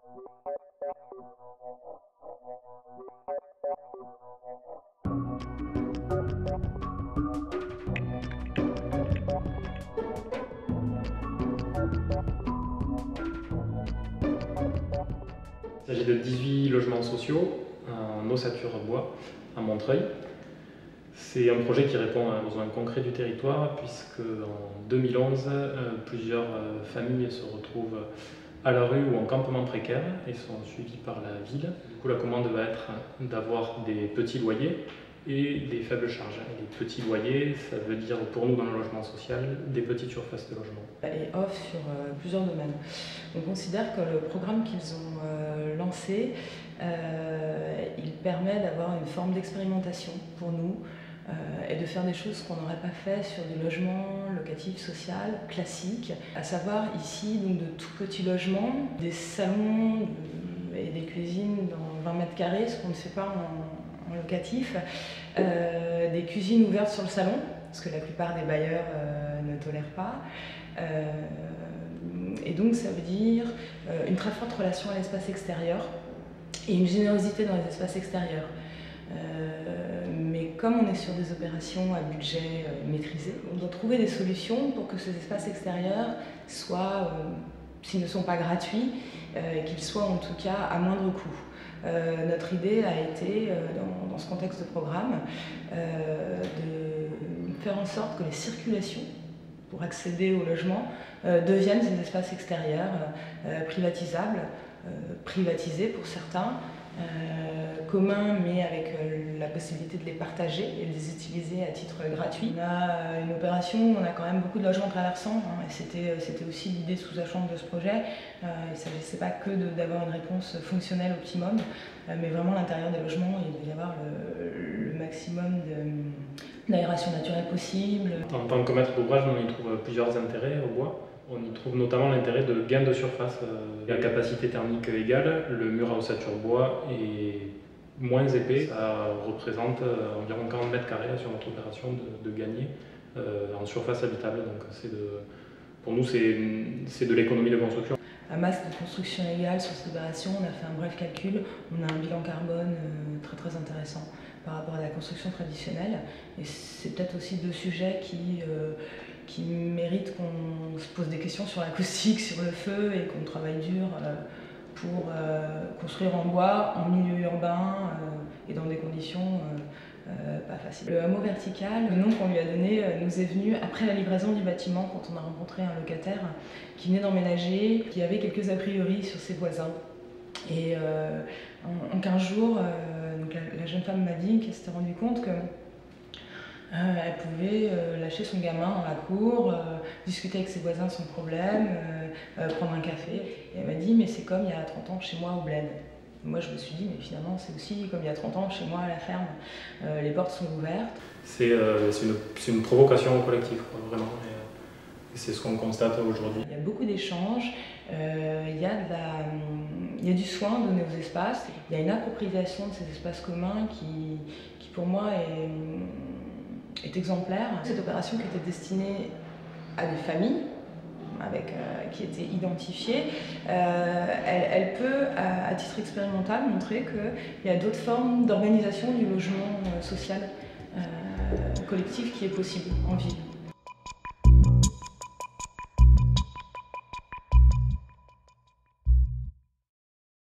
Il s'agit de 18 logements sociaux en ossature bois à Montreuil. C'est un projet qui répond à un besoin concret du territoire puisque en 2011, plusieurs familles se retrouvent à la rue ou en campement précaire et sont suivies par la ville. Du coup, la commande va être d'avoir des petits loyers et des faibles charges. Et les petits loyers, ça veut dire pour nous dans le logement social, des petites surfaces de logement. Et offre sur plusieurs domaines. On considère que le programme qu'ils ont lancé, il permet d'avoir une forme d'expérimentation pour nous et de faire des choses qu'on n'aurait pas fait sur du logement locatif social classique, à savoir ici donc de tout petits logements, des salons et des cuisines dans 20 mètres carrés, ce qu'on ne fait pas en locatif, des cuisines ouvertes sur le salon, ce que la plupart des bailleurs ne tolèrent pas. Et donc ça veut dire une très forte relation à l'espace extérieur et une générosité dans les espaces extérieurs. Mais comme on est sur des opérations à budget maîtrisé, on doit trouver des solutions pour que ces espaces extérieurs soient, s'ils ne sont pas gratuits, qu'ils soient en tout cas à moindre coût. Notre idée a été, dans ce contexte de programme, de faire en sorte que les circulations pour accéder au logement deviennent ces espaces extérieurs privatisables, privatisés pour certains, communs mais avec la possibilité de les partager et de les utiliser à titre gratuit. On a une opération où on a quand même beaucoup de logements traversants et c'était aussi l'idée sous-jacente de ce projet. Il ne s'agissait pas que d'avoir une réponse fonctionnelle optimum, mais vraiment à l'intérieur des logements il devait y avoir le maximum d'aération naturelle possible. En tant que maître d'ouvrage, on y trouve plusieurs intérêts au bois. On y trouve notamment l'intérêt de gain de surface. La capacité thermique égale, le mur à ossature bois est moins épais. Ça représente environ 40 mètres carrés sur notre opération de gagner en surface habitable. Donc pour nous, c'est de l'économie de construction. À masse de construction égale sur cette opération, on a fait un bref calcul, on a un bilan carbone très intéressant par rapport à la construction traditionnelle. Et c'est peut-être aussi deux sujets qui méritent qu'on se pose des questions sur l'acoustique, sur le feu et qu'on travaille dur pour construire en bois, en milieu urbain et dans des conditions pas faciles. Le hameau vertical, le nom qu'on lui a donné nous est venu après la livraison du bâtiment quand on a rencontré un locataire qui venait d'emménager, qui avait quelques a priori sur ses voisins. Et en 15 jours, donc la jeune femme m'a dit qu'elle s'était rendue compte que elle pouvait lâcher son gamin dans la cour, discuter avec ses voisins sans problème, prendre un café. Et elle m'a dit mais c'est comme il y a 30 ans chez moi au bled. Moi je me suis dit mais finalement c'est aussi comme il y a 30 ans chez moi à la ferme. Les portes sont ouvertes. C'est une provocation collective, quoi, vraiment. Et c'est ce qu'on constate aujourd'hui. Il y a beaucoup d'échanges, il y a du soin donné aux espaces, il y a une appropriation de ces espaces communs qui pour moi est exemplaire. Cette opération qui était destinée à des familles, qui étaient identifiées, elle peut, à titre expérimental, montrer qu'il y a d'autres formes d'organisation du logement social collectif qui est possible en ville.